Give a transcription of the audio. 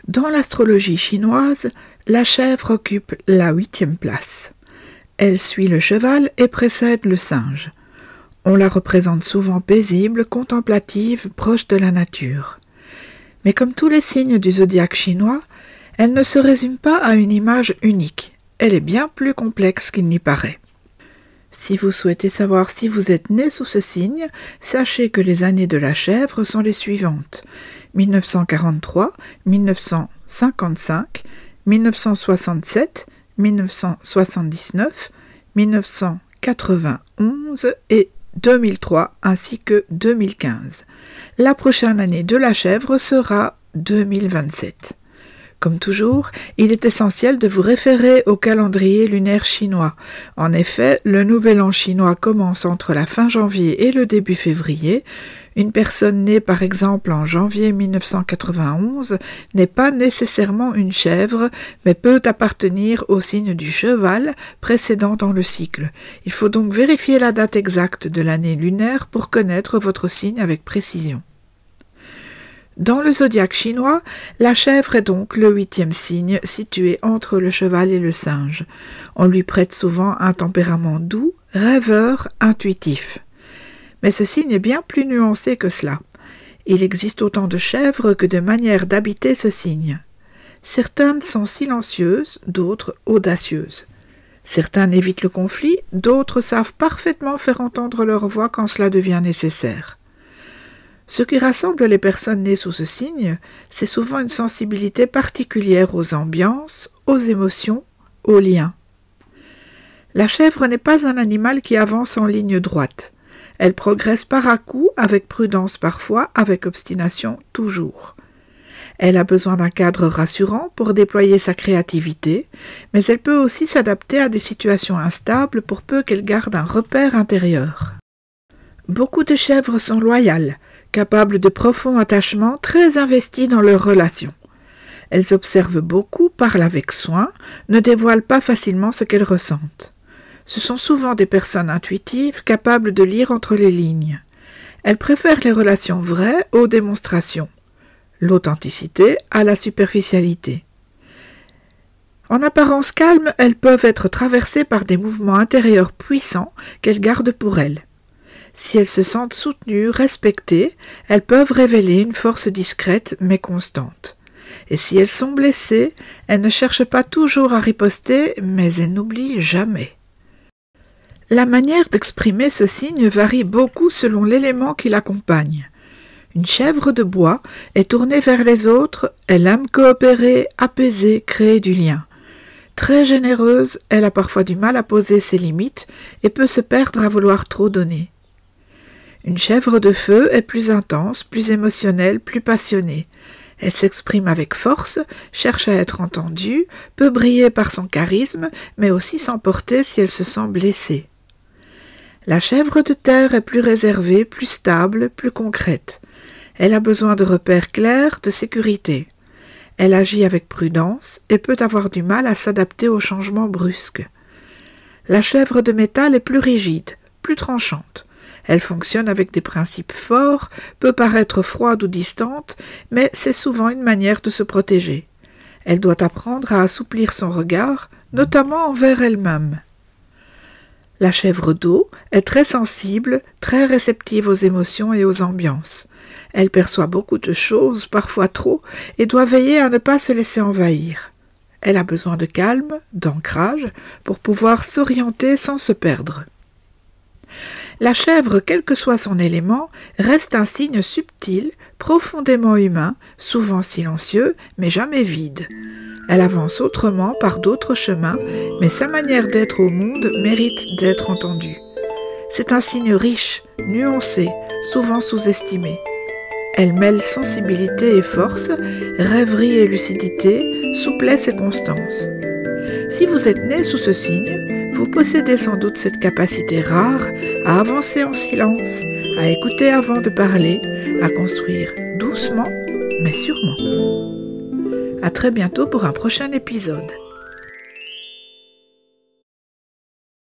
Dans l'astrologie chinoise, la chèvre occupe la 8e place. Elle suit le cheval et précède le singe. On la représente souvent paisible, contemplative, proche de la nature. Mais comme tous les signes du zodiaque chinois, elle ne se résume pas à une image unique. Elle est bien plus complexe qu'il n'y paraît. Si vous souhaitez savoir si vous êtes né sous ce signe, sachez que les années de la chèvre sont les suivantes: 1943, 1955, 1967, 1979, 1991 et 2003 ainsi que 2015. La prochaine année de la chèvre sera 2027. Comme toujours, il est essentiel de vous référer au calendrier lunaire chinois. En effet, le nouvel an chinois commence entre la fin janvier et le début février. Une personne née par exemple en janvier 1991 n'est pas nécessairement une chèvre, mais peut appartenir au signe du cheval précédent dans le cycle. Il faut donc vérifier la date exacte de l'année lunaire pour connaître votre signe avec précision. Dans le zodiaque chinois, la chèvre est donc le 8e signe situé entre le cheval et le singe. On lui prête souvent un tempérament doux, rêveur, intuitif. Mais ce signe est bien plus nuancé que cela. Il existe autant de chèvres que de manières d'habiter ce signe. Certaines sont silencieuses, d'autres audacieuses. Certaines évitent le conflit, d'autres savent parfaitement faire entendre leur voix quand cela devient nécessaire. Ce qui rassemble les personnes nées sous ce signe, c'est souvent une sensibilité particulière aux ambiances, aux émotions, aux liens. La chèvre n'est pas un animal qui avance en ligne droite. Elle progresse par à-coups, avec prudence parfois, avec obstination toujours. Elle a besoin d'un cadre rassurant pour déployer sa créativité, mais elle peut aussi s'adapter à des situations instables pour peu qu'elle garde un repère intérieur. Beaucoup de chèvres sont loyales, capables de profonds attachements, très investies dans leurs relations. Elles observent beaucoup, parlent avec soin, ne dévoilent pas facilement ce qu'elles ressentent. Ce sont souvent des personnes intuitives, capables de lire entre les lignes. Elles préfèrent les relations vraies aux démonstrations, l'authenticité à la superficialité. En apparence calmes, elles peuvent être traversées par des mouvements intérieurs puissants qu'elles gardent pour elles. Si elles se sentent soutenues, respectées, elles peuvent révéler une force discrète mais constante. Et si elles sont blessées, elles ne cherchent pas toujours à riposter, mais elles n'oublient jamais. La manière d'exprimer ce signe varie beaucoup selon l'élément qui l'accompagne. Une chèvre de bois est tournée vers les autres, elle aime coopérer, apaiser, créer du lien. Très généreuse, elle a parfois du mal à poser ses limites et peut se perdre à vouloir trop donner. Une chèvre de feu est plus intense, plus émotionnelle, plus passionnée. Elle s'exprime avec force, cherche à être entendue, peut briller par son charisme, mais aussi s'emporter si elle se sent blessée. La chèvre de terre est plus réservée, plus stable, plus concrète. Elle a besoin de repères clairs, de sécurité. Elle agit avec prudence et peut avoir du mal à s'adapter aux changements brusques. La chèvre de métal est plus rigide, plus tranchante. Elle fonctionne avec des principes forts, peut paraître froide ou distante, mais c'est souvent une manière de se protéger. Elle doit apprendre à assouplir son regard, notamment envers elle-même. La chèvre d'eau est très sensible, très réceptive aux émotions et aux ambiances. Elle perçoit beaucoup de choses, parfois trop, et doit veiller à ne pas se laisser envahir. Elle a besoin de calme, d'ancrage, pour pouvoir s'orienter sans se perdre. La chèvre, quel que soit son élément, reste un signe subtil, profondément humain, souvent silencieux, mais jamais vide. Elle avance autrement par d'autres chemins, mais sa manière d'être au monde mérite d'être entendue. C'est un signe riche, nuancé, souvent sous-estimé. Elle mêle sensibilité et force, rêverie et lucidité, souplesse et constance. Si vous êtes né sous ce signe, vous possédez sans doute cette capacité rare à avancer en silence, à écouter avant de parler, à construire doucement mais sûrement. À très bientôt pour un prochain épisode.